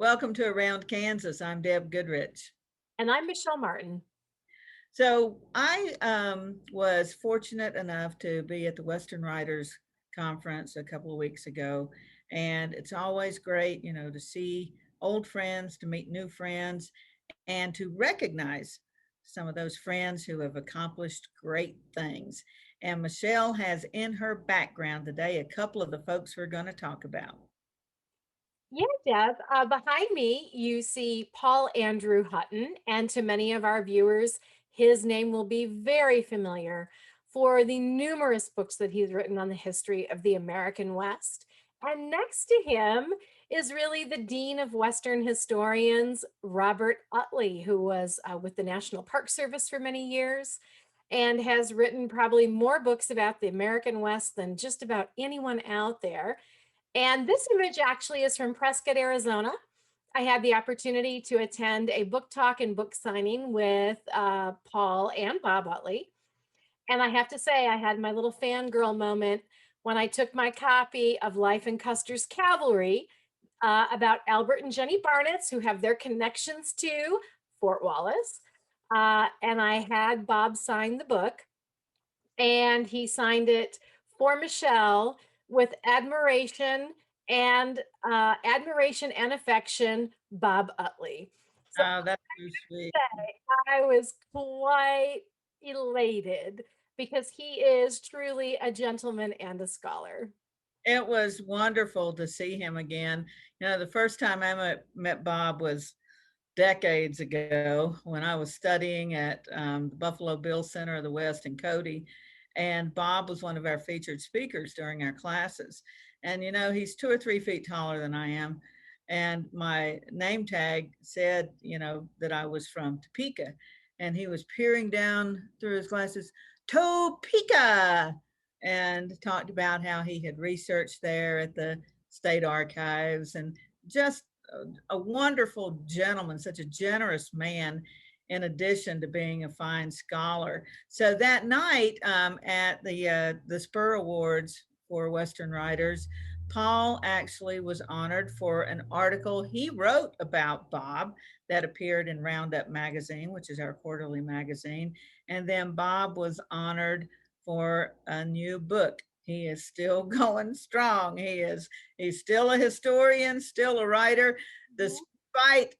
Welcome to Around Kansas. I'm Deb Goodrich. And I'm Michelle Martin. So I was fortunate enough to be at the Western Writers Conference a couple of weeks ago, and it's always great, to see old friends, to meet new friends, and to recognize some of those friends who have accomplished great things. And Michelle has in her background today a couple of the folks we're going to talk about. Yeah, Deb. Behind me, you see Paul Andrew Hutton, and to many of our viewers, his name will be very familiar for the numerous books that he's written on the history of the American West. And next to him is really the Dean of Western Historians, Robert Utley, who was with the National Park Service for many years and has written probably more books about the American West than just about anyone out there. And this image actually is from Prescott, Arizona. I had the opportunity to attend a book talk and book signing with Paul and Bob Utley. And I have to say, I had my little fangirl moment when I took my copy of Life in Custer's Cavalry about Albert and Jenny Barnett's, who have their connections to Fort Wallace. And I had Bob sign the book, and he signed it for Michelle with admiration and affection, Bob Utley. So Oh, that's so sweet. I was quite elated because he is truly a gentleman and a scholar. It was wonderful to see him again. The first time I met Bob was decades ago when I was studying at the Buffalo Bill Center of the West in Cody. And Bob was one of our featured speakers during our classes. And, he's 2 or 3 feet taller than I am. And my name tag said, that I was from Topeka. And he was peering down through his glasses, Topeka, and talked about how he had researched there at the state archives and just a wonderful gentleman, such a generous man, in addition to being a fine scholar. So that night at the Spur Awards for Western Writers, Paul actually was honored for an article he wrote about Bob that appeared in Roundup magazine, which is our quarterly magazine. And then Bob was honored for a new book. He is still going strong. He's still a historian, still a writer, despite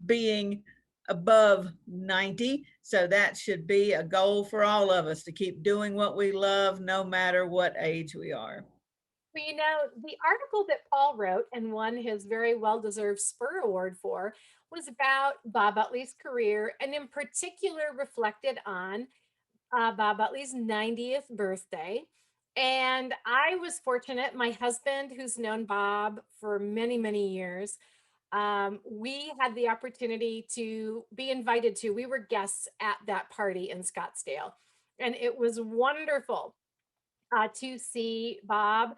being above 90. So that should be a goal for all of us to keep doing what we love, no matter what age we are. Well, the article that Paul wrote and won his very well deserved Spur Award for was about Bob Utley's career, and in particular reflected on Bob Utley's 90th birthday. And I was fortunate, my husband, who's known Bob for many, many years, we had the opportunity to be invited to, we were guests at that party in Scottsdale. And it was wonderful to see Bob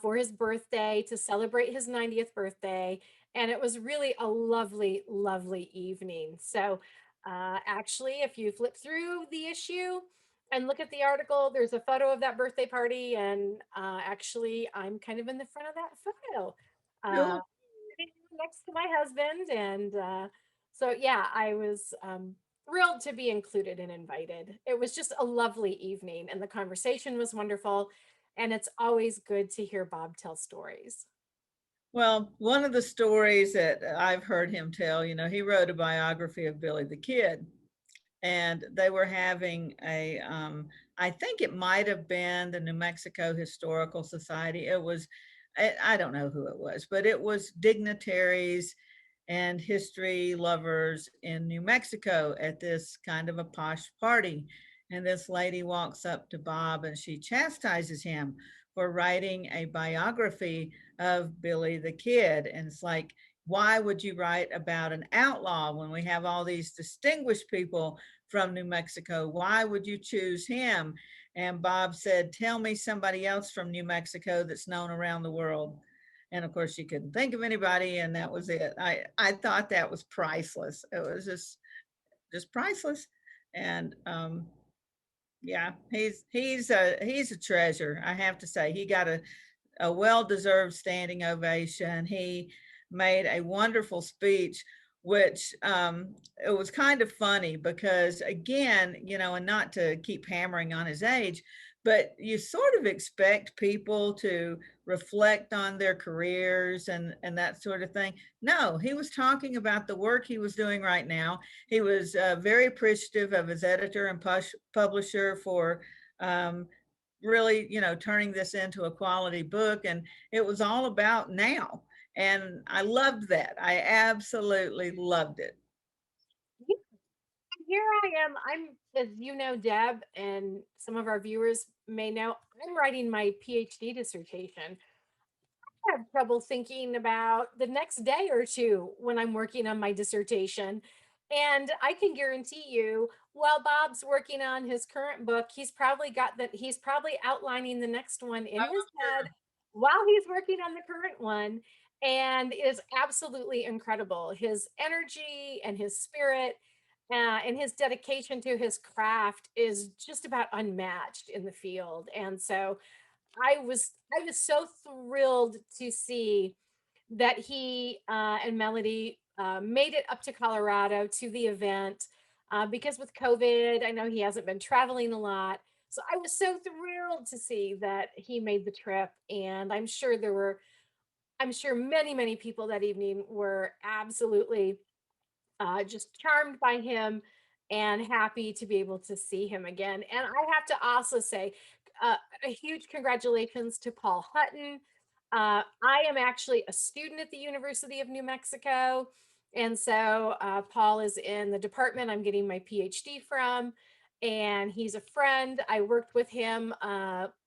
for his birthday, to celebrate his 90th birthday. And it was really a lovely, lovely evening. So, actually, if you flip through the issue and look at the article, there's a photo of that birthday party. And actually, I'm kind of in the front of that photo. Uh, Cool. Next to my husband. And so, yeah, I was thrilled to be included and invited. It was just a lovely evening, and the conversation was wonderful. And it's always good to hear Bob tell stories. Well, one of the stories that I've heard him tell, he wrote a biography of Billy the Kid, and they were having I think it might have been the New Mexico Historical Society. It was, I don't know who it was, but it was dignitaries and history lovers in New Mexico at this kind of a posh party. And this lady walks up to Bob and she chastises him for writing a biography of Billy the Kid. And it's like, why would you write about an outlaw when we have all these distinguished people from New Mexico? Why would you choose him? And Bob said, tell me somebody else from New Mexico that's known around the world. And of course, she couldn't think of anybody, and that was it. I thought that was priceless. It was just priceless. And yeah, he's a treasure. I have to say, he got a well deserved standing ovation. He made a wonderful speech, which it was kind of funny because, again, and not to keep hammering on his age, but you sort of expect people to reflect on their careers and that sort of thing. No, he was talking about the work he was doing right now. He was very appreciative of his editor and publisher for um, really, turning this into a quality book. And it was all about now. And I loved that. I absolutely loved it. Yeah, here I am. As you know, Deb, and some of our viewers may know, I'm writing my PhD dissertation. I have trouble thinking about the next day or two when I'm working on my dissertation. And I can guarantee you, while Bob's working on his current book, he's probably outlining the next one in his head while he's working on the current one. And it is absolutely incredible. His energy and his spirit and his dedication to his craft is just about unmatched in the field. And so I was so thrilled to see that he and Melody made it up to Colorado to the event because with COVID, I know he hasn't been traveling a lot. So I was so thrilled to see that he made the trip, and I'm sure many people that evening were absolutely just charmed by him and happy to be able to see him again. And I have to also say a huge congratulations to Paul Hutton. I am actually a student at the University of New Mexico. And so Paul is in the department I'm getting my PhD from. And he's a friend. I worked with him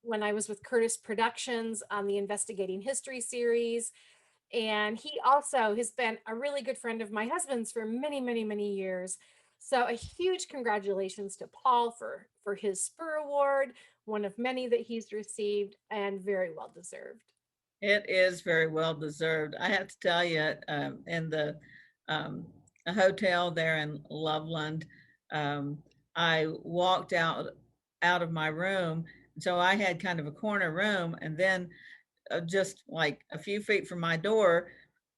when I was with Curtis Productions on the Investigating History series. And he also has been a really good friend of my husband's for many years. So a huge congratulations to Paul for his Spur Award, one of many that he's received, and very well deserved. It is very well deserved. I have to tell you, in the um, a hotel there in Loveland, um, I walked out of my room. So I had kind of a corner room, and then just like a few feet from my door,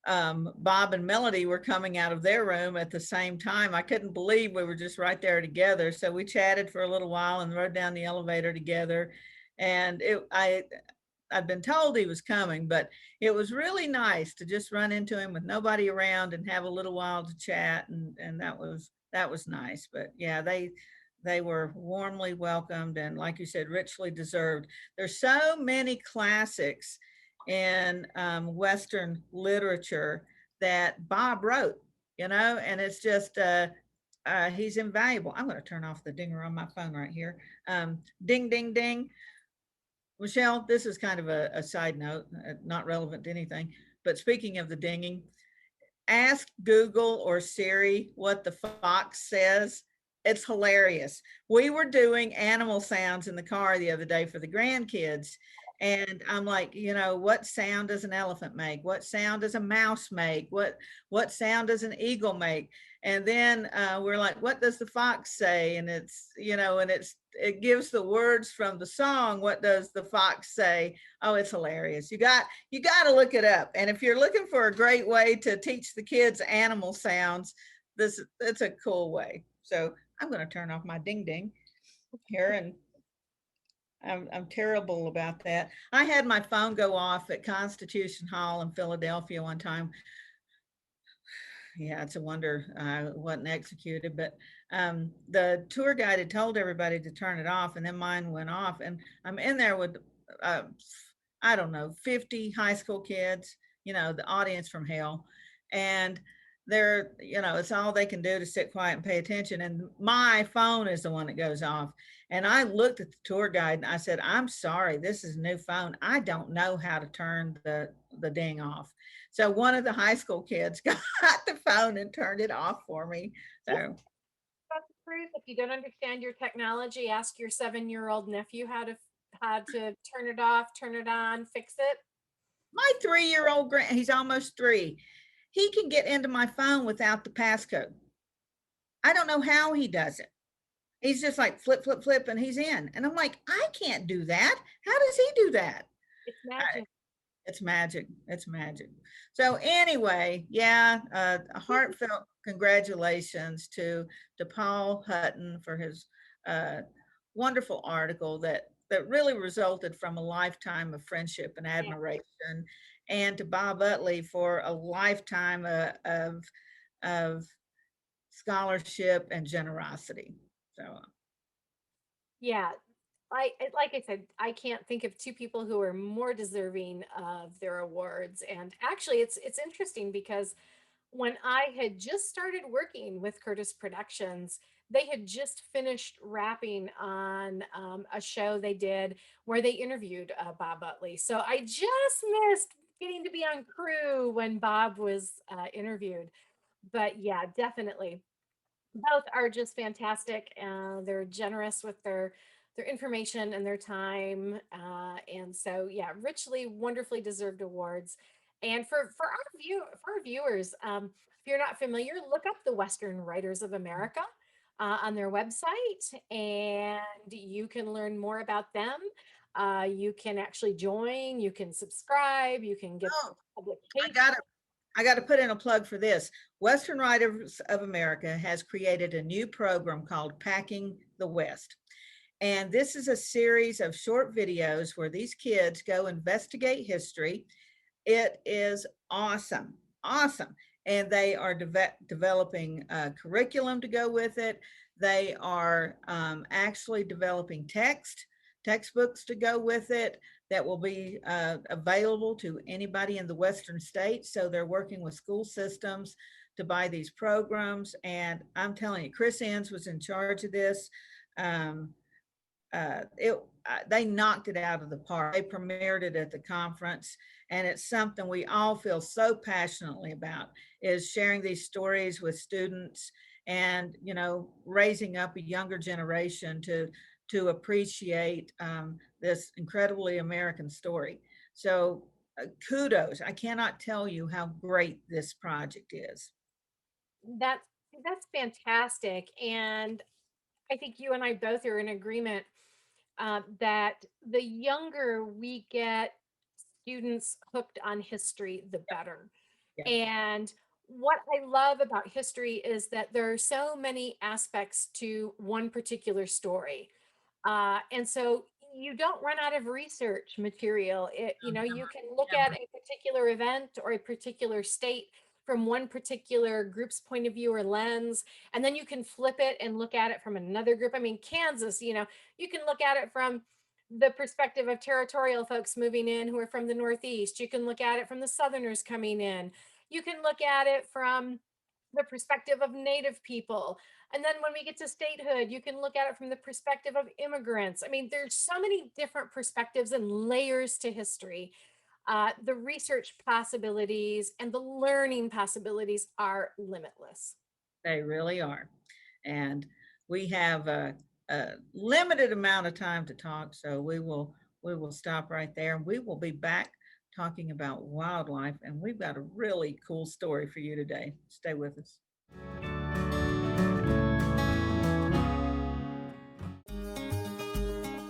Bob and Melody were coming out of their room at the same time. I couldn't believe we were just right there together. So we chatted for a little while and rode down the elevator together. And I'd been told he was coming, but it was really nice to just run into him with nobody around and have a little while to chat, and that was nice. But yeah, they were warmly welcomed and, like you said, richly deserved. There's so many classics in Western literature that Bob wrote, and it's just he's invaluable. I'm going to turn off the dinger on my phone right here. Ding, ding, ding. Michelle, this is kind of a side note, not relevant to anything. But speaking of the dinging, ask Google or Siri what the fox says. It's hilarious. We were doing animal sounds in the car the other day for the grandkids. And I'm like, what sound does an elephant make? What sound does a mouse make? What sound does an eagle make? And then we're like, what does the fox say? And it gives the words from the song. What does the fox say? Oh, it's hilarious. You got to look it up. And if you're looking for a great way to teach the kids animal sounds, it's a cool way. So I'm going to turn off my ding ding here, and I'm terrible about that. I had my phone go off at Constitution Hall in Philadelphia one time. Yeah, it's a wonder it wasn't executed, but the tour guide had told everybody to turn it off, and then mine went off. And I'm in there with, uh, I don't know, 50 high school kids, the audience from hell. And it's all they can do to sit quiet and pay attention. And my phone is the one that goes off. And I looked at the tour guide and I said, I'm sorry, this is a new phone. I don't know how to turn the ding off. So one of the high school kids got the phone and turned it off for me. So That's the truth. If you don't understand your technology, ask your 7-year-old nephew how to turn it off, turn it on, fix it. my 3-year-old he's almost 3. He can get into my phone without the passcode. I don't know how he does it. He's just like flip, flip, flip, and he's in. And I'm like, I can't do that. How does he do that? It's magic. It's magic. It's magic. So anyway, yeah, a heartfelt congratulations to Paul Hutton for his uh, wonderful article that really resulted from a lifetime of friendship and Yeah. admiration, and to Bob Utley for a lifetime of scholarship and generosity. So Yeah. Like I said, I can't think of two people who are more deserving of their awards. And actually, it's interesting because when I had just started working with Curtis Productions, they had just finished wrapping on a show they did where they interviewed Bob Utley. So I just missed getting to be on crew when Bob was interviewed. But yeah, definitely both are just fantastic. They're generous with their information and their time, and so yeah, richly, wonderfully deserved awards. And for our viewers, if you're not familiar, look up the Western Writers of America on their website, and you can learn more about them. You can actually join. You can subscribe. You can get oh, I publications. got to I got to put in a plug for this. Western Writers of America has created a new program called Packing the West. And this is a series of short videos where these kids go investigate history. It is awesome, awesome. And they are developing a curriculum to go with it. They are actually developing textbooks to go with it that will be available to anybody in the Western states. So they're working with school systems to buy these programs. And I'm telling you, Chris Enns was in charge of this. Um, they knocked it out of the park. They premiered it at the conference, and it's something we all feel so passionately about, is sharing these stories with students and raising up a younger generation to appreciate this incredibly American story. So kudos. I cannot tell you how great this project is. That's that's fantastic, and I think you and I both are in agreement that the younger we get students hooked on history, the better. Yeah. And what I love about history is that there are so many aspects to one particular story. And so you don't run out of research material. You can look at a particular event or a particular state from one particular group's point of view or lens, and then you can flip it and look at it from another group. I mean, Kansas, you can look at it from the perspective of territorial folks moving in who are from the Northeast. You can look at it from the Southerners coming in. You can look at it from the perspective of Native people. And then when we get to statehood, you can look at it from the perspective of immigrants. I mean, there's so many different perspectives and layers to history. The research possibilities and the learning possibilities are limitless. They really are. And we have a limited amount of time to talk, so we will stop right there, and we will be back talking about wildlife, and we've got a really cool story for you today. Stay with us.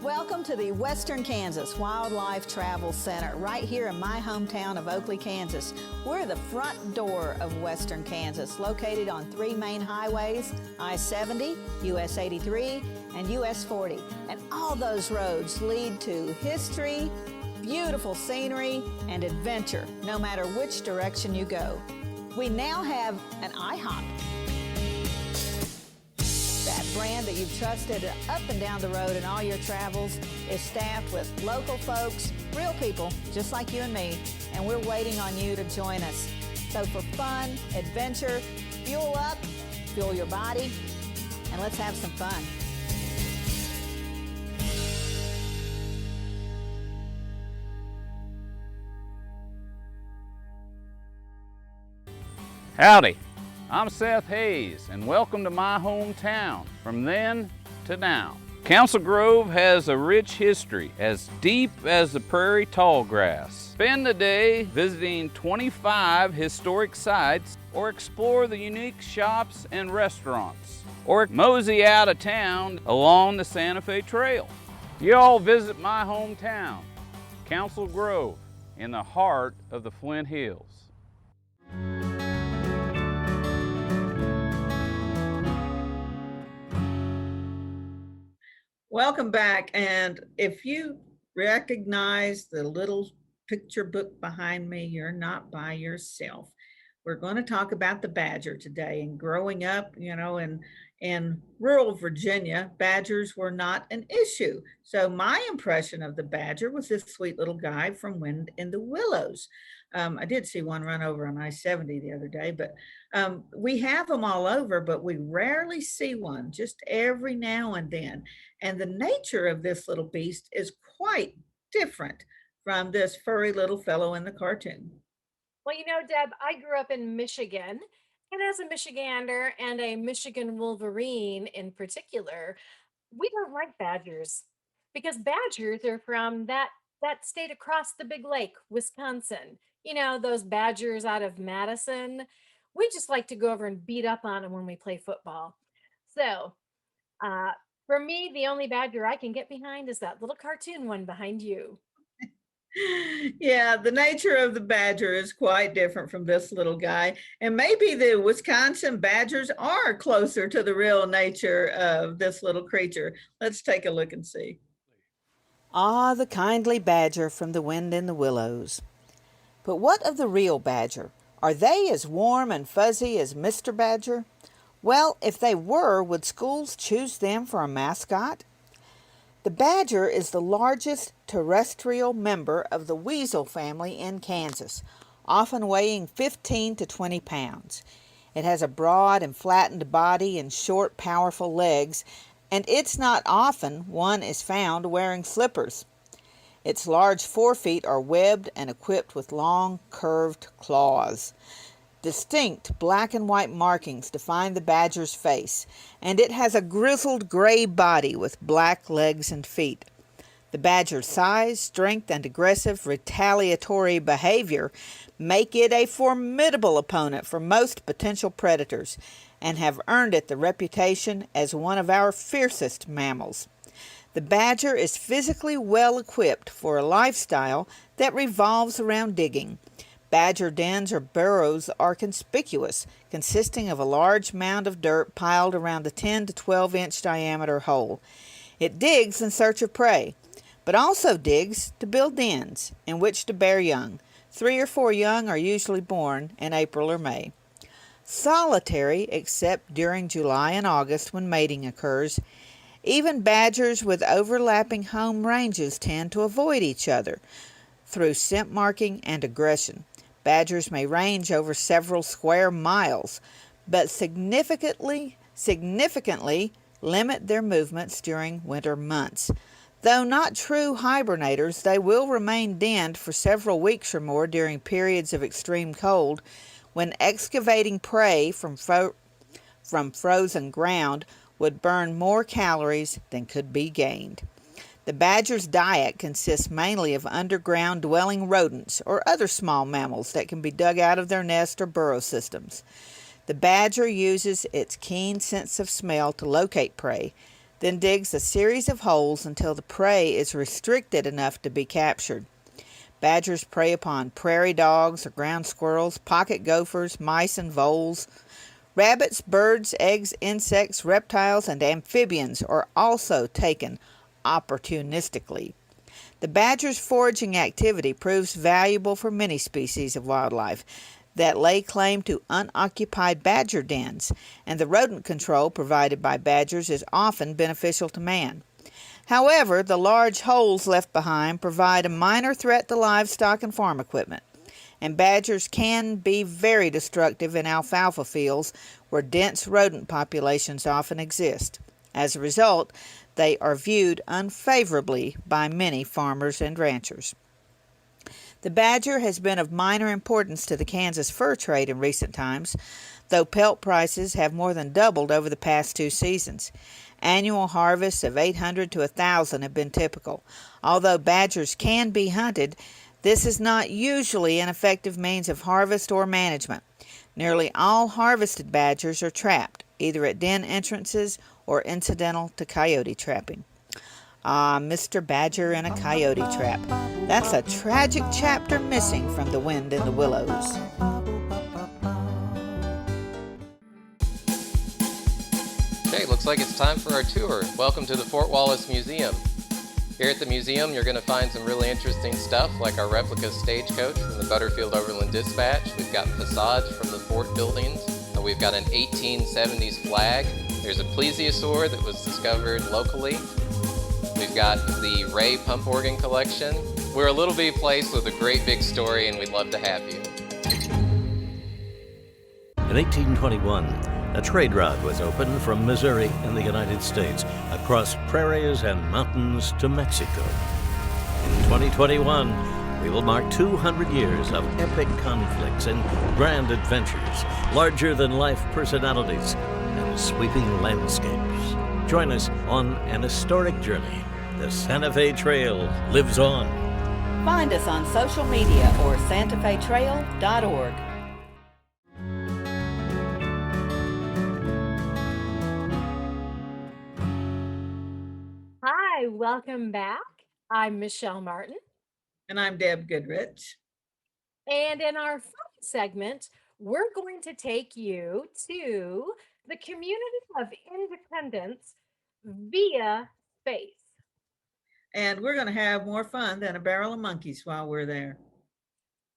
Welcome to the Western Kansas Wildlife Travel Center, right here in my hometown of Utley, Kansas. We're the front door of Western Kansas, located on 3 main highways, I-70, US 83, and US 40. And all those roads lead to history, beautiful scenery, and adventure, no matter which direction you go. We now have an IHOP. That brand that you've trusted up and down the road in all your travels is staffed with local folks, real people just like you and me, and we're waiting on you to join us. So for fun, adventure, fuel up, fuel your body, and let's have some fun. Howdy, I'm Seth Hayes, and welcome to my hometown, from then to now. Council Grove has a rich history as deep as the prairie tallgrass. Spend the day visiting 25 historic sites, or explore the unique shops and restaurants, or mosey out of town along the Santa Fe Trail. You all visit my hometown, Council Grove. in the heart of the Flint Hills. Welcome back. And if you recognize the little picture book behind me, you're not by yourself. We're going to talk about the badger today. And growing up, in rural Virginia, badgers were not an issue. So my impression of the badger was this sweet little guy from Wind in the Willows. I did see one run over on I-70 the other day, but we have them all over, but we rarely see one, just every now and then. And the nature of this little beast is quite different from this furry little fellow in the cartoon. Well, Deb, I grew up in Michigan, and as a Michigander and a Michigan Wolverine in particular, we don't like badgers because badgers are from that state across the big lake, Wisconsin. Those badgers out of Madison. We just like to go over and beat up on them when we play football. So, uh, for me, the only badger I can get behind is that little cartoon one behind you. Yeah, the nature of the badger is quite different from this little guy. And maybe the Wisconsin badgers are closer to the real nature of this little creature. Let's take a look and see. Ah, the kindly badger from the Wind in the Willows. But what of the real badger? Are they as warm and fuzzy as Mr. Badger? Well, if they were, would schools choose them for a mascot? The badger is the largest terrestrial member of the weasel family in Kansas, often weighing 15 to 20 pounds. It has a broad and flattened body and short, powerful legs, and it's not often one is found wearing slippers. Its large forefeet are webbed and equipped with long, curved claws. Distinct black and white markings define the badger's face, and it has a grizzled gray body with black legs and feet. The badger's size, strength, and aggressive retaliatory behavior make it a formidable opponent for most potential predators and have earned it the reputation as one of our fiercest mammals. The badger is physically well equipped for a lifestyle that revolves around digging. Badger dens or burrows are conspicuous, consisting of a large mound of dirt piled around a 10 to 12-inch diameter hole. It digs in search of prey, but also digs to build dens in which to bear young. 3 or 4 young are usually born in April or May. Solitary except during July and August when mating occurs. Even badgers with overlapping home ranges tend to avoid each other through scent marking and aggression. Badgers may range over several square miles, but significantly limit their movements during winter months. Though not true hibernators, they will remain denned for several weeks or more during periods of extreme cold, when excavating prey from frozen ground would burn more calories than could be gained. The badger's diet consists mainly of underground dwelling rodents or other small mammals that can be dug out of their nest or burrow systems. The badger uses its keen sense of smell to locate prey, then digs a series of holes until the prey is restricted enough to be captured. Badgers prey upon prairie dogs or ground squirrels, pocket gophers, mice and voles. Rabbits, birds, eggs, insects, reptiles, and amphibians are also taken opportunistically. The badger's foraging activity proves valuable for many species of wildlife that lay claim to unoccupied badger dens, and the rodent control provided by badgers is often beneficial to man. However, the large holes left behind provide a minor threat to livestock and farm equipment, and badgers can be very destructive in alfalfa fields where dense rodent populations often exist. As a result, they are viewed unfavorably by many farmers and ranchers. The badger has been of minor importance to the Kansas fur trade in recent times, though pelt prices have more than doubled over the past 2 seasons. Annual harvests of 800 to 1,000 have been typical. Although badgers can be hunted, this is not usually an effective means of harvest or management. Nearly all harvested badgers are trapped, either at den entrances or incidental to coyote trapping. Ah, Mr. Badger in a coyote trap. That's a tragic chapter missing from The Wind in the Willows. Okay, looks like it's time for our tour. Welcome to the Fort Wallace Museum. Here at the museum, you're going to find some really interesting stuff like our replica stagecoach from the Butterfield Overland Dispatch. We've got facades from the fort buildings. We've got an 1870s flag. There's a plesiosaur that was discovered locally. We've got the Ray pump organ collection. We're a little bitty place with a great big story, and we'd love to have you. In 1821, a trade route was opened from Missouri in the United States across prairies and mountains to Mexico. In 2021, we will mark 200 years of epic conflicts and grand adventures, larger-than-life personalities, and sweeping landscapes. Join us on an historic journey. The Santa Fe Trail lives on. Find us on social media or santafetrail.org. Hi, welcome back. I'm Michelle Martin. And I'm Deb Goodrich. And in our first segment, we're going to take you to the community of Independence via space. And we're going to have more fun than a barrel of monkeys while we're there.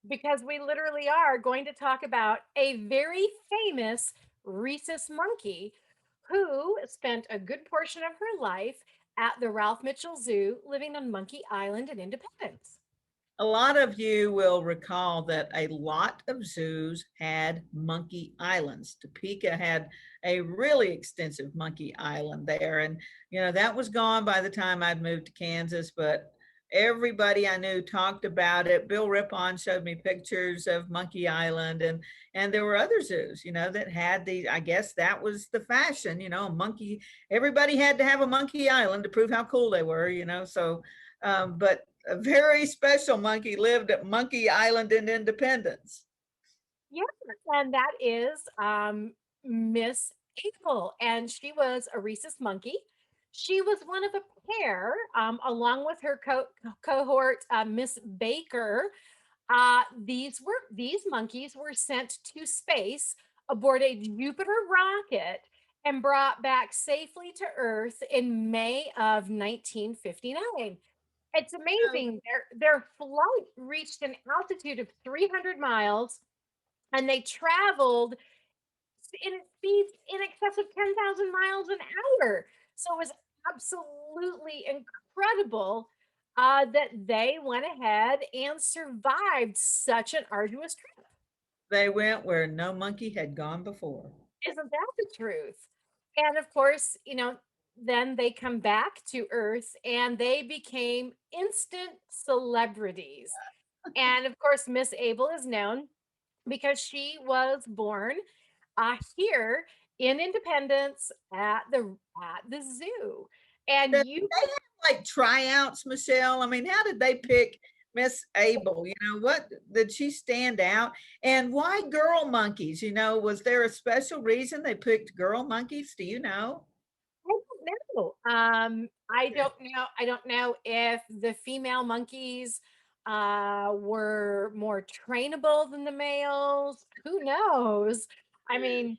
Because we literally are going to talk about a very famous rhesus monkey who spent a good portion of her life at the Ralph Mitchell Zoo living on Monkey Island in Independence. A lot of you will recall that a lot of zoos had monkey islands. Topeka had a really extensive monkey island there. And, that was gone by the time I'd moved to Kansas, but everybody I knew talked about it. Bill Rippon showed me pictures of Monkey Island, and there were other zoos, that had I guess that was the fashion, monkey, everybody had to have a monkey island to prove how cool they were, but a very special monkey lived at Monkey Island in Independence. Yeah, and that is Miss April, and she was a rhesus monkey. She was one of a pair, along with her cohort, Miss Baker. These monkeys were sent to space aboard a Jupiter rocket and brought back safely to Earth in May of 1959. It's amazing. Their flight reached an altitude of 300 miles, and they traveled in speeds in excess of 10,000 miles an hour. So it was absolutely incredible that they went ahead and survived such an arduous trip. They went where no monkey had gone before. Isn't that the truth? And of course, then they come back to Earth and they became instant celebrities. And of course, Miss Abel is known because she was born here in Independence at the zoo. And Did they have like tryouts, Michelle? I mean, how did they pick Miss Abel? What did she stand out? And why girl monkeys? Was there a special reason they picked girl monkeys? Do you know? I don't know. I don't know if the female monkeys were more trainable than the males. Who knows? I mean,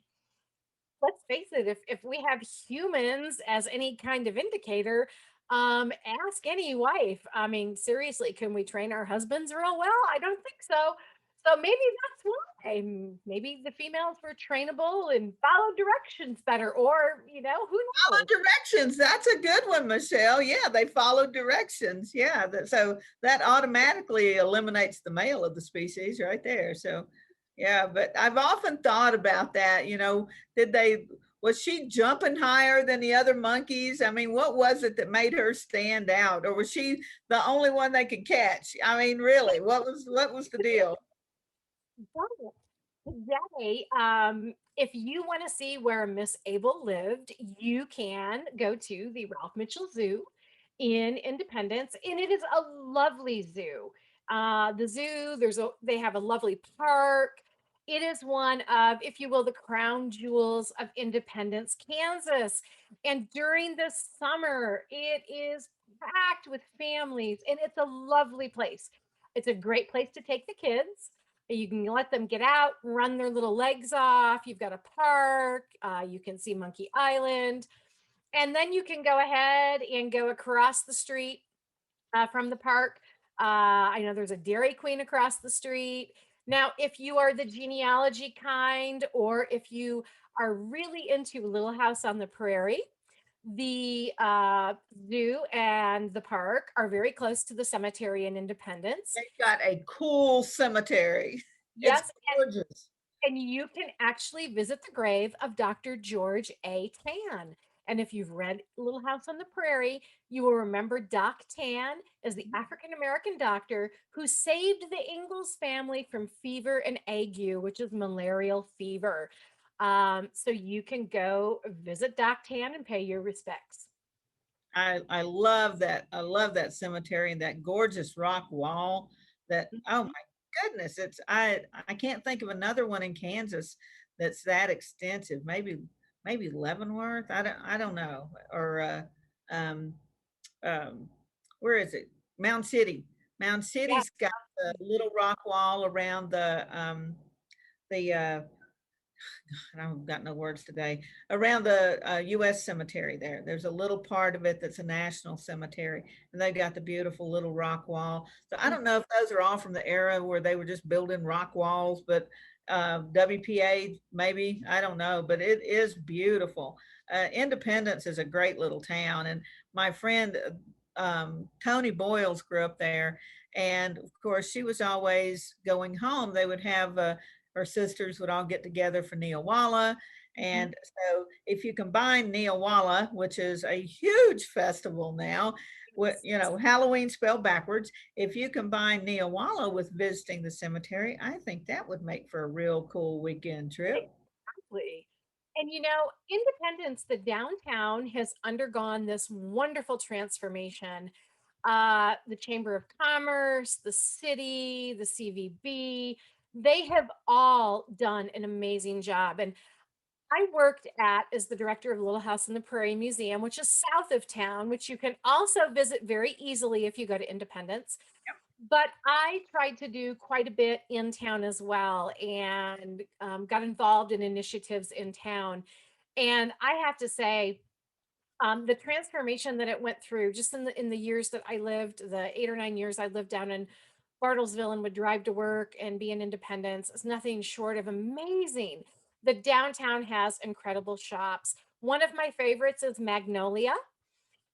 let's face it, if we have humans as any kind of indicator, ask any wife. I mean, seriously, can we train our husbands real well? I don't think so. So maybe that's why. Maybe the females were trainable and followed directions better, or who knows? Followed directions. That's a good one, Michelle. Yeah, they followed directions. Yeah, so that automatically eliminates the male of the species right there. So, yeah, but I've often thought about that. Was she jumping higher than the other monkeys? I mean, what was it that made her stand out, or was she the only one they could catch? I mean, really, what was the deal? Today, if you want to see where Miss Abel lived, you can go to the Ralph Mitchell Zoo in Independence, and it is a lovely zoo. The zoo, they have a lovely park. It is one of, if you will, the crown jewels of Independence, Kansas. And during the summer, it is packed with families, and it's a lovely place. It's a great place to take the kids. You can let them get out, run their little legs off. You've got a park. You can see Monkey Island. And then you can go ahead and go across the street from the park. I know there's a Dairy Queen across the street. Now, if you are the genealogy kind, or if you are really into Little House on the Prairie, the zoo and the park are very close to the cemetery in Independence. They've got a cool cemetery. It's Yes, gorgeous. and you can actually visit the grave of Dr. George A. Tan. And if you've read Little House on the Prairie, you will remember Doc Tan as the African American doctor who saved the Ingalls family from fever and ague, which is malarial fever. So you can go visit Doc Tan and pay your respects. I love that. I love that cemetery and that gorgeous rock wall. That, oh my goodness, it's I can't think of another one in Kansas that's that extensive. Maybe Leavenworth. I don't know. Or um um where is it? Mound City. Mound Yeah. City's got a little rock wall around the I've got no words today, around the U.S. cemetery there. There's a little part of it that's a national cemetery, and they've got the beautiful little rock wall. So I don't know if those are all from the era where they were just building rock walls, but WPA, maybe, I don't know, but it is beautiful. Independence is a great little town, and my friend Tony Boyles grew up there, and of course she was always going home. They would have her sisters would all get together for Neowalla. And so if you combine Neowalla, which is a huge festival now, what, you know, Halloween spelled backwards, if you combine Neowalla with visiting the cemetery, I think that would make for a real cool weekend trip. Exactly. And you know, Independence, the downtown has undergone this wonderful transformation. The Chamber of Commerce, the city, the CVB, they have all done an amazing job. And I worked at as the director of Little House on the Prairie Museum, which is south of town, which you can also visit very easily if you go to Independence. But I tried to do quite a bit in town as well, and got involved in initiatives in town. And I have to say, the transformation that it went through just in the years that I lived, the 8 or 9 years I lived down in Bartlesville and would drive to work and be in Independence, is nothing short of amazing. The downtown has incredible shops. One of my favorites is Magnolia.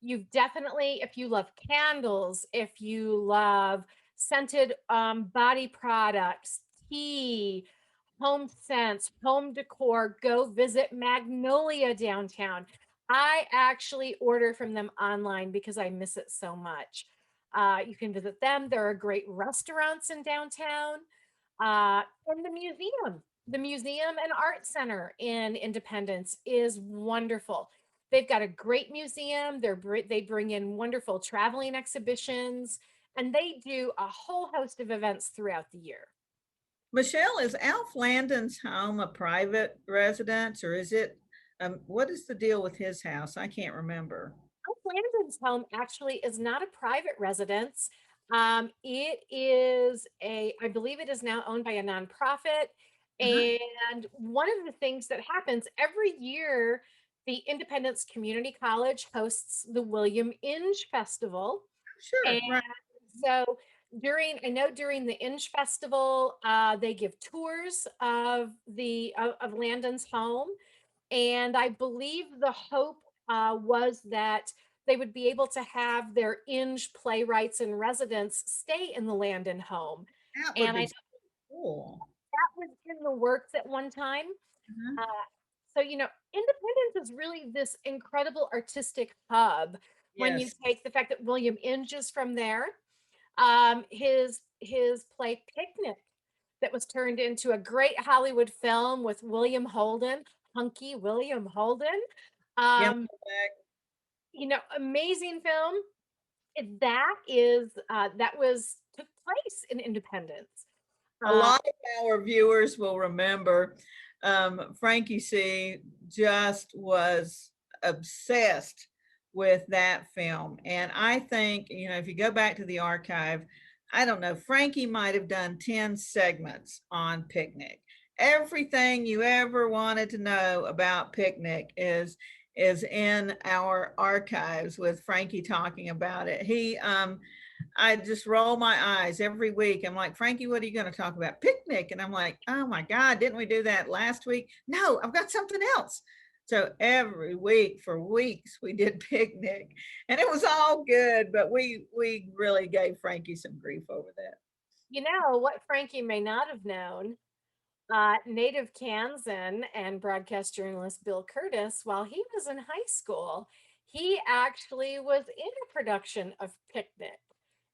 You've definitely, if you love candles, if you love scented body products, tea, home scents, home decor, go visit Magnolia downtown. I actually order from them online because I miss it so much. You can visit them. There are great restaurants in downtown. And the museum and art center in Independence is wonderful. They've got a great museum. They bring in wonderful traveling exhibitions, and they do a whole host of events throughout the year. Michelle, is Alf Landon's home a private residence, or is it, what is the deal with his house? I can't remember. Landon's home actually is not a private residence. It is I believe it is now owned by a nonprofit. Uh-huh. And one of the things that happens every year, the Independence Community College hosts the William Inge Festival. Sure, And right. so during the Inge Festival, they give tours of of Landon's home. And I believe the hope was that they would be able to have their Inge playwrights and residents stay in the Landon home. That would And I be know cool. that was in the works at one time. Uh-huh. Uh, so, you know, Independence is really this incredible artistic hub when you Yes. take the fact that William Inge is from there. His play Picnic, that was turned into a great Hollywood film with William Holden, hunky William Holden. Yeah. Um, you know, amazing film. That was took place in Independence. A Uh, lot of our viewers will remember Frankie C just was obsessed with that film. And I think, if you go back to the archive, I don't know, Frankie might have done 10 segments on Picnic. Everything you ever wanted to know about Picnic is in our archives with Frankie talking about it. I just roll my eyes every week. I'm like, Frankie, what are you going to talk about? Picnic. And I'm like, oh my God, didn't we do that last week? No, I've got something else. So every week for weeks we did Picnic, and it was all good, but we really gave Frankie some grief over that. You know what Frankie may not have known? Native Kansan and broadcast journalist Bill Curtis, while he was in high school, he actually was in a production of Picnic.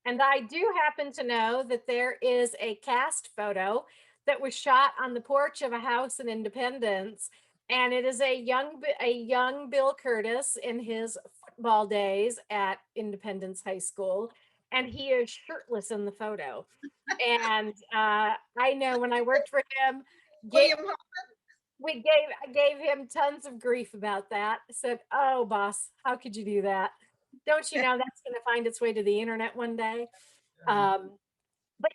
And I do happen to know that there is a cast photo that was shot on the porch of a house in Independence. And it is a young Bill Curtis in his football days at Independence High School. And he is shirtless in the photo. And I know when I worked for him, William, I gave him tons of grief about that. I said, "Oh, boss, how could you do that? Don't you know that's going to find its way to the internet one day?" Um, but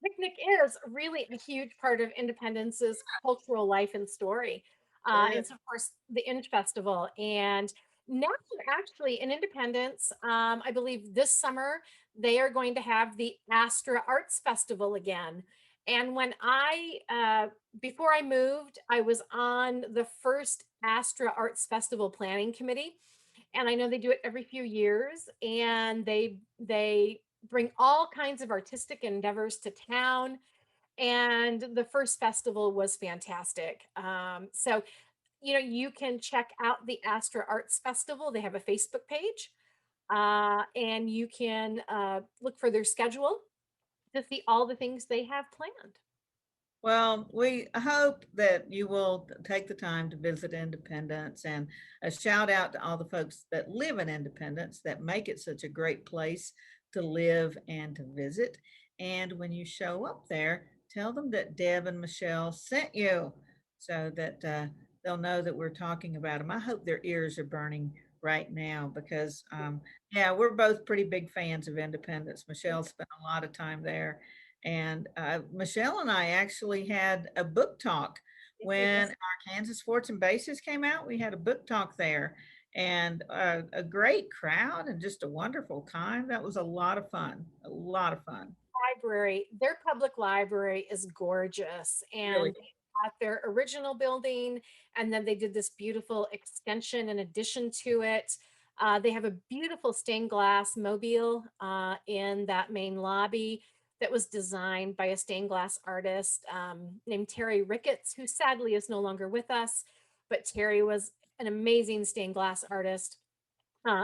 Picnic is really a huge part of Independence's cultural life and story. And so, of course, the Inch Festival. And now, actually, in Independence, I believe this summer, they are going to have the Astra Arts Festival again. And before I moved, I was on the first Astra Arts Festival planning committee. And I know they do it every few years, and they bring all kinds of artistic endeavors to town. And the first festival was fantastic. So, you can check out the Astra Arts Festival. They have a Facebook page, and you can look for their schedule to see all the things they have planned. well, we hope that you will take the time to visit Independence, and a shout out to all the folks that live in Independence that make it such a great place to live and to visit. And when you show up there, tell them that Deb and Michelle sent you so that they'll know that we're talking about them. I hope their ears are burning right now because, yeah, we're both pretty big fans of Independence. Michelle spent a lot of time there, and Michelle and I actually had a book talk when our Kansas Forts and Bases came out. We had a book talk there, and a great crowd and just a wonderful time. That was a lot of fun. A lot of fun. Their public library is gorgeous. And Really. they got their original building, and then they did this beautiful extension in addition to it. They have a beautiful stained glass mobile in that main lobby that was designed by a stained glass artist named Terry Ricketts, who sadly is no longer with us. But Terry was an amazing stained glass artist.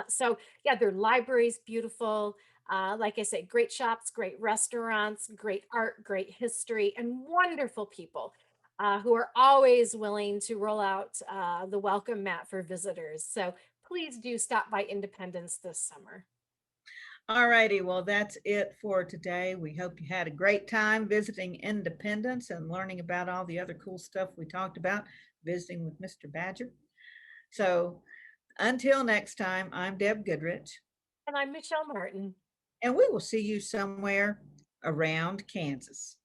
So yeah, their library is beautiful. Like I said, great shops, great restaurants, great art, great history, and wonderful people who are always willing to roll out the welcome mat for visitors. So please do stop by Independence this summer. All righty. Well, that's it for today. We hope you had a great time visiting Independence and learning about all the other cool stuff we talked about, visiting with Mr. Badger. So until next time, I'm Deb Goodrich, And I'm Michelle Martin. and we will see you somewhere around Kansas.